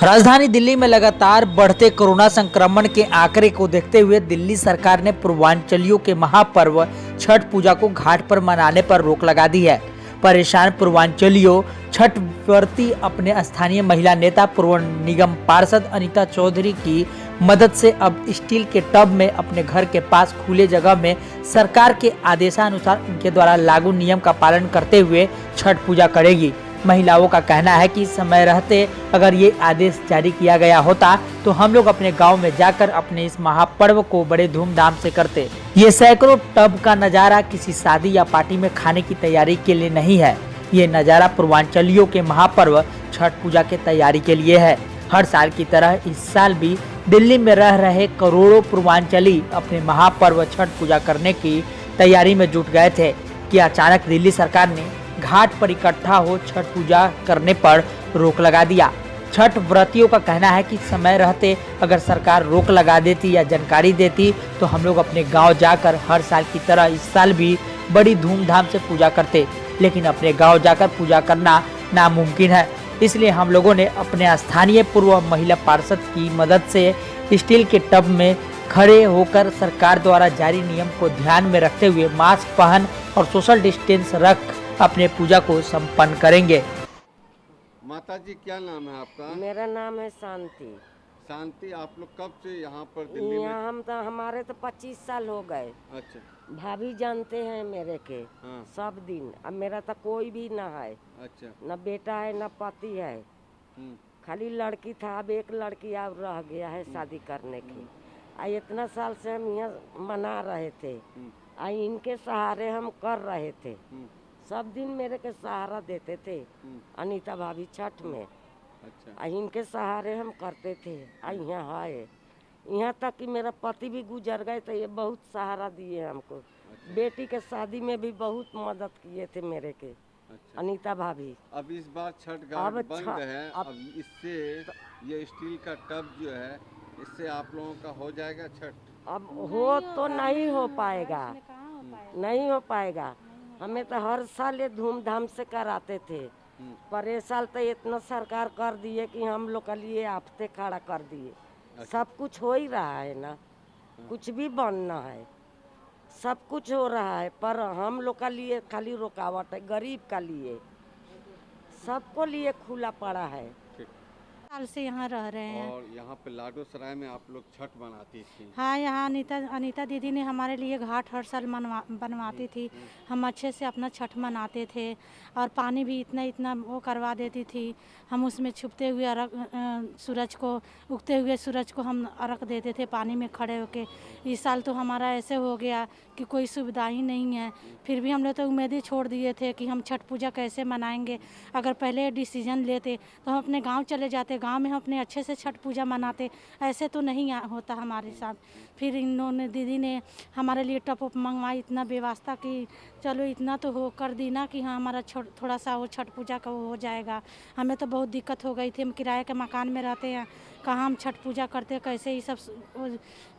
राजधानी दिल्ली में लगातार बढ़ते कोरोना संक्रमण के आंकड़े को देखते हुए दिल्ली सरकार ने पूर्वांचलियों के महापर्व छठ पूजा को घाट पर मनाने पर रोक लगा दी है। परेशान पूर्वांचलियों छठ व्रती अपने स्थानीय महिला नेता पूर्व निगम पार्षद अनीता चौधरी की मदद से अब स्टील के टब में अपने घर के पास खुले जगह में सरकार के आदेशानुसार उनके द्वारा लागू नियम का पालन करते हुए छठ पूजा करेगी। महिलाओं का कहना है कि समय रहते अगर ये आदेश जारी किया गया होता तो हम लोग अपने गांव में जाकर अपने इस महापर्व को बड़े धूमधाम से करते। ये सैकड़ों टब का नजारा किसी शादी या पार्टी में खाने की तैयारी के लिए नहीं है। ये नजारा पूर्वांचलियों के महापर्व छठ पूजा के तैयारी के लिए है। हर साल की तरह इस साल भी दिल्ली में रह रहे करोड़ों पूर्वांचली अपने महापर्व छठ पूजा करने की तैयारी में जुट गए थे कि अचानक दिल्ली सरकार ने घाट पर इकट्ठा हो छठ पूजा करने पर रोक लगा दिया। छठ व्रतियों का कहना है कि समय रहते अगर सरकार रोक लगा देती या जानकारी देती तो हम लोग अपने गांव जाकर हर साल की तरह इस साल भी बड़ी धूमधाम से पूजा करते, लेकिन अपने गांव जाकर पूजा करना नामुमकिन है। इसलिए हम लोगों ने अपने स्थानीय पूर्व महिला पार्षद की मदद से स्टील के टब में खड़े होकर सरकार द्वारा जारी नियम को ध्यान में रखते हुए मास्क पहन और सोशल डिस्टेंस रख अपने पूजा को संपन्न करेंगे। माता जी क्या नाम है आपका? मेरा नाम है शांति। शांति, आप लोग कब से यहाँ पर दिल्ली में? यहाँ हमारे तो 25 साल हो गए। अच्छा। भाभी जानते हैं मेरे के। हाँ। सब दिन। अब मेरा तो कोई भी ना है। अच्छा। न बेटा है न पति है। खाली लड़की था, अब एक लड़की अब रह गया है शादी करने की। इतना साल से हम यहाँ मना रहे थे। इनके सहारे हम कर रहे थे। सब दिन मेरे के सहारा देते थे अनीता भाभी छठ में। अच्छा। इनके सहारे हम करते थे। यहाँ है, यहाँ तक कि मेरा पति भी गुजर गए तो ये बहुत सहारा दिए हमको। अच्छा। बेटी के शादी में भी बहुत मदद किए थे मेरे के। अच्छा। अनीता भाभी। अब इस बार छठ घाट बंद है। अब इससे ये स्टील का टब जो है इससे आप लोगों का हो जाएगा छठ? अब हो तो नहीं हो पाएगा, नहीं हो पाएगा। हमें तो हर साल ये धूमधाम से कराते थे, पर ये साल तो इतना सरकार कर दिए कि हम लोग के लिए हफ्ते खड़ा कर दिए। अच्छा। सब कुछ हो ही रहा है ना। कुछ भी बनना है, सब कुछ हो रहा है, पर हम लोग के लिए खाली रुकावट है। गरीब का लिए, सबको लिए खुला पड़ा है। साल से यहाँ रह रहे हैं। और यहाँ पे लाडो सराय में आप लोग छठ बनाती थी? हाँ, यहाँ अनीता दीदी ने हमारे लिए घाट हर साल बनवाती थी। हम अच्छे से अपना छठ मनाते थे और पानी भी इतना वो करवा देती थी। हम उसमें छुपते हुए सूरज को, उगते हुए सूरज को हम अर्घ देते थे पानी में खड़े होके। इस साल तो हमारा ऐसे हो गया कि कोई सुविधा ही नहीं है। फिर भी हम लोग तो उम्मीद ही छोड़ दिए थे कि हम छठ पूजा कैसे मनाएंगे। अगर पहले डिसीजन लेते तो हम अपने गाँव चले जाते, गांव में हम अपने अच्छे से छठ पूजा मनाते। ऐसे तो नहीं होता हमारे साथ। फिर इन्होंने दीदी ने हमारे लिए टप मंगवाई, इतना व्यवस्था की चलो इतना तो हो कर दी ना कि हाँ हमारा थोड़ा सा वो छठ पूजा का वो हो जाएगा। हमें तो बहुत दिक्कत हो गई थी। हम किराए के मकान में रहते हैं, कहाँ हम छठ पूजा करते, कैसे ये सब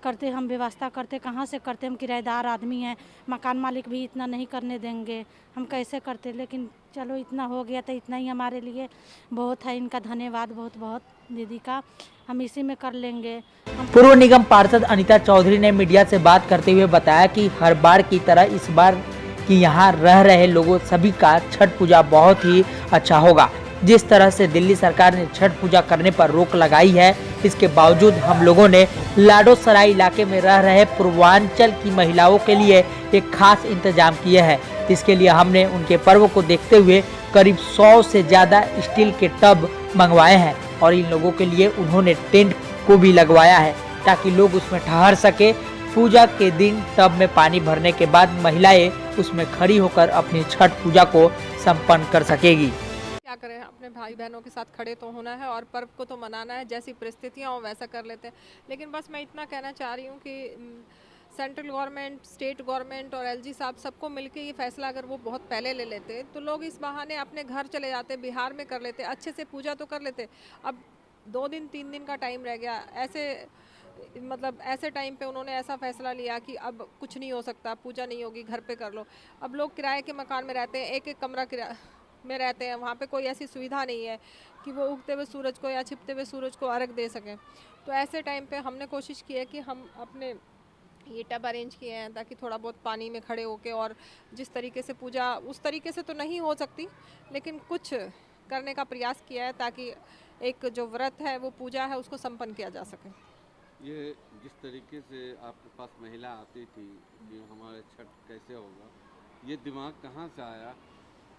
करते, हम व्यवस्था करते, कहाँ से करते। हम किराएदार आदमी हैं, मकान मालिक भी इतना नहीं करने देंगे, हम कैसे करते। लेकिन चलो इतना हो गया तो इतना ही हमारे लिए बहुत है। इनका धन्यवाद बहुत बहुत दीदी का, हम इसी में कर लेंगे। पूर्व निगम पार्षद अनीता चौधरी ने मीडिया से बात करते हुए बताया कि हर बार की तरह इस बार की यहाँ रह रहे लोगों सभी का छठ पूजा बहुत ही अच्छा होगा। जिस तरह से दिल्ली सरकार ने छठ पूजा करने पर रोक लगाई है, इसके बावजूद हम लोगों ने लाडो सराय इलाके में रह रहे पूर्वांचल की महिलाओं के लिए एक खास इंतजाम किए हैं। इसके लिए हमने उनके पर्व को देखते हुए करीब 100 से ज्यादा स्टील के टब मंगवाए हैं और इन लोगों के लिए उन्होंने टेंट को भी लगवाया है ताकि लोग उसमें ठहर सके। पूजा के दिन टब में पानी भरने के बाद महिलाएं उसमें खड़ी होकर अपनी छठ पूजा को संपन्न कर सकेगी। क्या करें, अपने भाई बहनों के साथ खड़े तो होना है और पर्व को तो मनाना है। जैसी परिस्थितियाँ हो वैसा कर लेते हैं। लेकिन बस मैं इतना कहना चाह रही हूँ कि सेंट्रल गवर्नमेंट, स्टेट गवर्नमेंट और एलजी साहब सबको मिलके ये फैसला अगर वो बहुत पहले ले लेते तो लोग इस बहाने अपने घर चले जाते, बिहार में कर लेते, अच्छे से पूजा तो कर लेते। अब 2 दिन 3 दिन का टाइम रह गया। ऐसे टाइम पे उन्होंने ऐसा फैसला लिया कि अब कुछ नहीं हो सकता, पूजा नहीं होगी, घर पे कर लो। अब लोग किराए के मकान में रहते हैं, एक एक कमरा में रहते हैं, वहाँ पे कोई ऐसी सुविधा नहीं है कि वो उगते हुए सूरज को या छिपते हुए सूरज को अर्घ दे सकें। तो ऐसे टाइम पे हमने कोशिश की है कि हम अपने ये टब अरेंज किए हैं ताकि थोड़ा बहुत पानी में खड़े होके, और जिस तरीके से पूजा उस तरीके से तो नहीं हो सकती, लेकिन कुछ करने का प्रयास किया है ताकि एक जो व्रत है वो पूजा है उसको संपन्न किया जा सके। ये जिस तरीके से आपके पास महिला आती थी कि हमारे छठ कैसे होगा, ये दिमाग कहाँ से आया?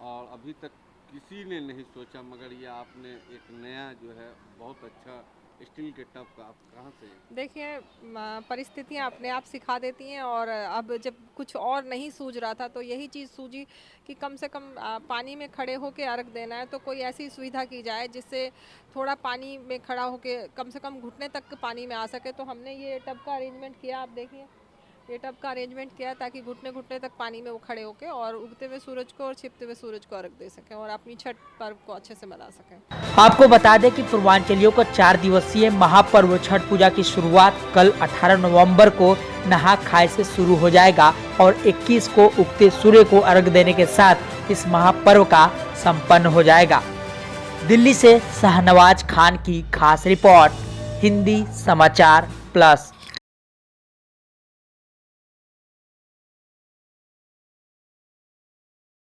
और अभी तक किसी ने नहीं सोचा, मगर ये आपने एक नया जो है बहुत अच्छा स्टील के टब का आप कहाँ से? देखिए, परिस्थितियाँ अपने आप सिखा देती हैं, और अब जब कुछ और नहीं सूझ रहा था तो यही चीज़ सूझी कि कम से कम पानी में खड़े होके अर्घ देना है, तो कोई ऐसी सुविधा की जाए जिससे थोड़ा पानी में खड़ा होके कम से कम घुटने तक पानी में आ सके। तो हमने ये टब का अरेंजमेंट किया, आप देखिए ये टब का अरेंजमेंट किया ताकि घुटने घुटने तक पानी में वो खड़े होके और उगते हुए सूरज को और छिपते हुए सूरज को अर्घ दे सकें और अपनी छठ पर्व को अच्छे से मना सकें। आपको बता दें कि पूर्वांचलियों का 4 दिवसीय महापर्व छठ पूजा की शुरुआत कल 18 नवंबर को नहा खाए से शुरू हो जाएगा और 21 को उगते सूर्य को अर्घ देने के साथ इस महापर्व का संपन्न हो जाएगा। दिल्ली से शाहनवाज खान की खास रिपोर्ट, हिंदी समाचार प्लस।